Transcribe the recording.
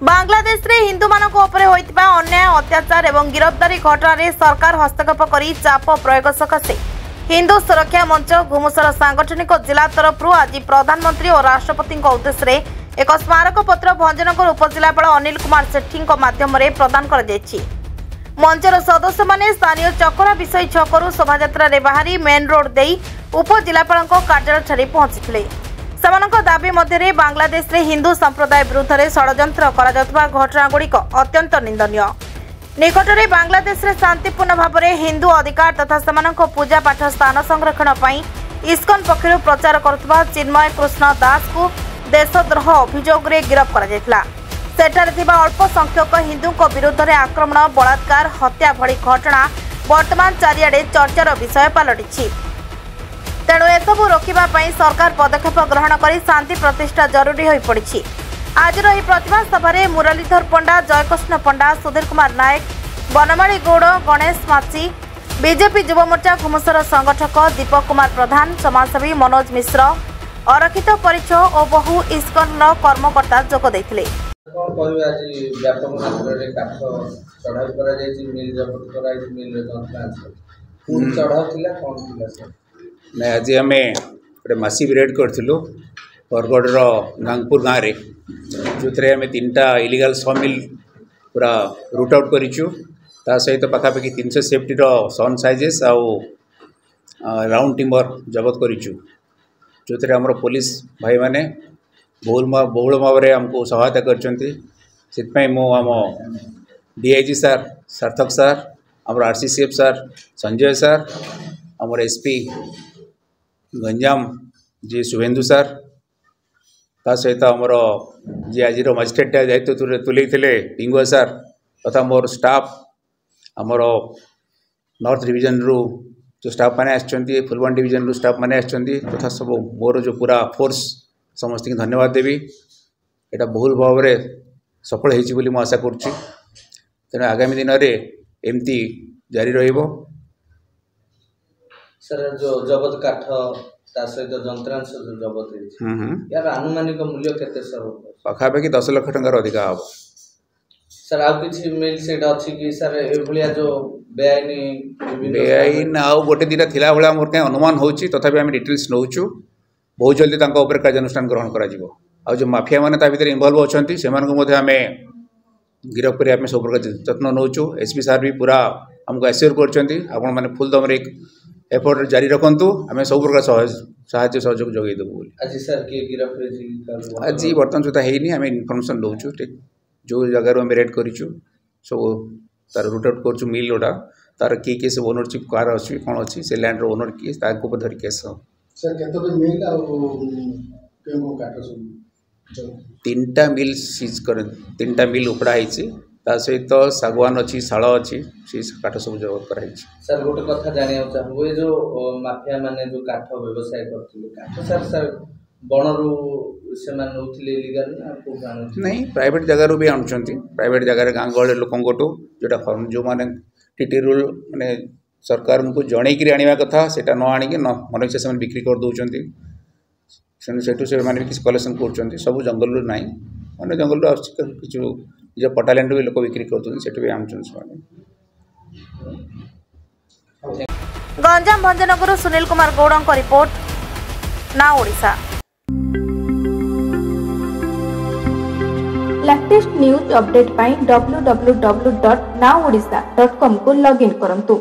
बांग्लादेश रे हिंदू मानक उपरे होइतिबा अन्याय अत्याचार एवं गिरफ्तारी घटना रे सरकार हस्तक्षेप करी चाप प्रयोग सकाशे हिंदू सुरक्षा मंच घुमुसर सांगठनिक जिला तरफ आज प्रधानमंत्री और राष्ट्रपति उद्देश्य रे एक स्मारक पत्र भंजनगर उपजिलापाल अनिल कुमार सेठी माध्यम प्रदान कर मंचर सदस्य माने स्थानीय चकरा विषय छकरू शोभायात्रा रे बाहरी मेन रोड देई उपजिलापाल कार्यालय ठारे पहुंची सेमानक दाबी मध्य बांग्लादेश रे हिंदू संप्रदाय विरुद्ध रे षड्यंत्र करा घटनागुड़िक अत्यंत निंदनीय। निकटरे बांग्लादेश रे शांतिपूर्ण भाव में हिंदू अधिकार तथा सेमानक पूजा पाठ स्थान संरक्षण पई इस्कन पक्षरु प्रचार करुवा चिन्मय कृष्ण दास को देशद्रोह अभियोग रे गिरफ्त करा जायतिला। सेठारे थिबा अल्प संख्यक हिंदू विरुद्ध रे आक्रमण बलात्कार हत्या भली घटना वर्तमान चारिआडे चर्चार विषय पलटिछि। तेणु एसबू रोकवा सरकार पदक्षेप ग्रहण कर शांति प्रतिष्ठा जरूरी हो पड़ी। आज प्रतिवाद सभा मुरलीधर पंडा, जयकृष्ण पंडा, सुधीर कुमार नायक, बनमाली गौड़, गणेश माची, बीजेपी युव मोर्चा घुमुसर संगठक दीपक कुमार प्रधान, समाजसेवी मनोज मिश्र, अरक्षित परिचय और बहु इस्कन कर्मकर्ता जोग देथिले। मैं आज आम गोटे मसीव रेड करूँ बरगढ़ गांगपुर गाँव में जो थे आम 3टा इलिगाल समिल पूरा रूट आउट करूँ सहित पखापाखि 300 सेफ्टी सन साइजेस आउ राउंड टिम्बर जबत करूँ जो थे आम पुलिस भाई मैंने बहुल भाव में आमको सहायता कर आम डीआईजी सार सार्थक सार आम आरसीसीएफ सार संजय सार आमर एसपी गंजाम जी शुभेन्दु सार ता सहित आमर जी आज मजिस्ट्रेट दायित्व तुले पिंगुआ सार तथा मोर स्टाफ आमर नॉर्थ डिवीजन रु जो स्टाफ मैंने आछंती फुलवानी डिवीजन रु स्टाफ मैंने आछंती तथा सब मोर जो पूरा फोर्स समस्त की धन्यवाद देवी। एटा बहुल भाव में सफल होइछि बोली आशा करुच्ची। तेणु आगामी दिन में एमती जारी रहिबो। सर जो जबत काठ सहित जंत्रांश जो जबत यार आनुमानिक मूल्य केते सर पखापाखि 10 लाख टंकार अधिक हम सर आ किछि मिल सेट अछि कि सर ए भलिया जो बेआईन आ गोटे दिटा थिला भला मोर के अनुमान होछि तथापि हम डिटेल्स नउछु बहुत जल्दी तांका ऊपर कार्यानुष्ठान ग्रहण करा जिवो। आ जो माफिया माने ता भीतर इन्वॉल्व अछंती सेमान को मध्ये हमें गिरफ्त करिया में सब प्रकार यत्न नउछु। एसपी सार भी पूरा हमको एश्योर करछंती आपण माने फुल दम रे एफर्ट जारी रखंतु आम सब प्रकार साहाय्य सहयोग जोगे देबू। आज सर के गिरफ्त आज बर्तमान सुधा है आम इनफर्मेशन दौचु ठीक जो जगार आम रेड करूँ सब तार रूट आउट करूँ मिल जोटा तार किए सब ओनरशिप कार अच्छी कौन अच्छी से लैंड ओनर किए धर केस मिल 3टा मिल सीज कर 3टा मिल उपड़ा ता सहित सागवान अच्छी शाल अच्छी काठ सब जबत कराई। सर गोटे कथा जानिया चाहूँ ये जो माफिया माने जो काठ व्यवसाय करथिले काठ सर सर बनरू से मान नउथिले इलीगल ना को जानु नहीं प्राइवेट जगह भी आणुचंती प्राइवेट जगह गाँ गहले लोकंगटू जोटा जो माने टीटी रूल माने सरकार उनको जणे कि आनिबा कथा सेटा न आनिके न मन इच्छा से बिक्री कर दउचंती सेठू से माने किसी कलेक्शन करचंती सब जंगल रू नाही अन्य जंगल रू किछु जो पटालैंड भी लोक बिक्री कर भी आम गंजाम भंजनगर सुनील कुमार गौड़ रिपोर्ट ना ओडिशा। लेटेस्ट न्यूज अपडेट पाई www.naodisha.com को लॉगिन करंतु।